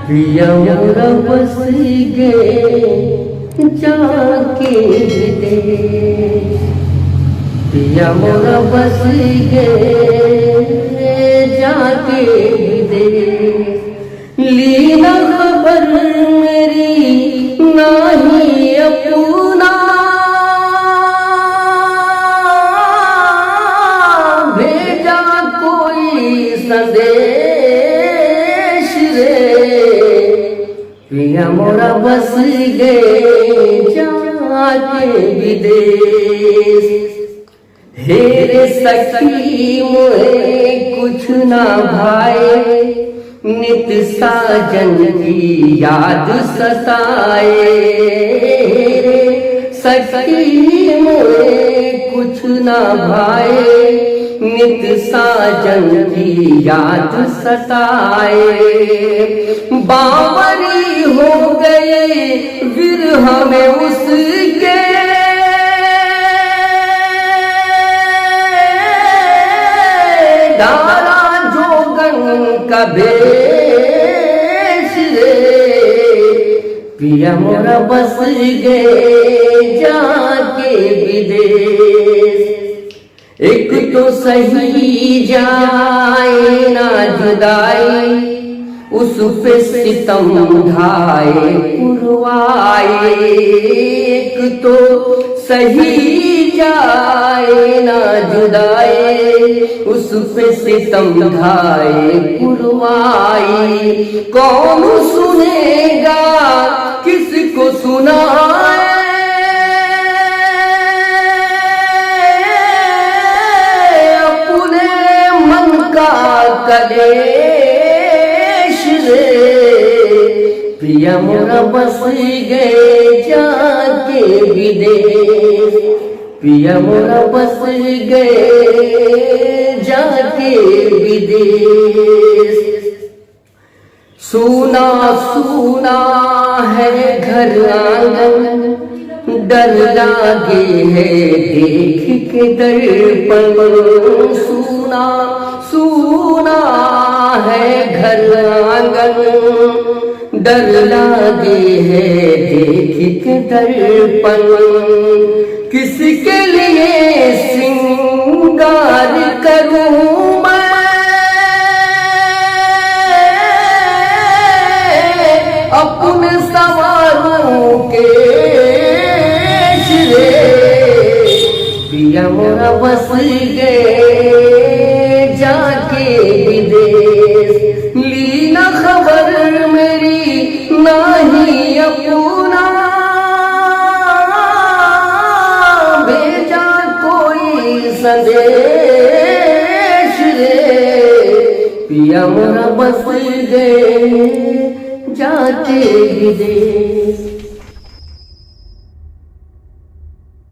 पिया मोरा बस गए जाके विदेश, पिया मोरा बस गए जाके विदेश। लीना खबर मेरी नाही अपना, भेजा कोई संदेश रे, पिया मोरा बस गए जाके विदेश। हेरे सखी मोहे कुछ ना भाए, नित साजन की याद सताए। सखी मोहे कुछ ना भाए, नित साजन की याद सताए। बावरी हो गए विरह में उसके, डाला जोगन का भेष रे, पिया मोरा बस गए जाके विदेश। एक तो सही जाए ना जुदाई, उस पे सितम ढाए पुरवाए। एक तो सही जाए ना जुदाई, उस पे सितम ढाए पुरवाए। कौन सुनेगा किसको सुनाए, कलेश रे, पिया मोरा बस गए जाके विदेश। पिया मोरा बस गए जाके विदेश। सूना सूना है घर आंगन, डर लागे है देख के दर्पण। सूना सूना है घर आंगन, डर लागे है देख के दर्पण। किसके लिए सिंगार करूं मैं, अपने सवारों के पिया मोरा बस गए जाके विदेश। लीना खबर मेरी नाही अपना, भेजा कोई संदेश रे, पिया मोरा बस गए जाके विदेश।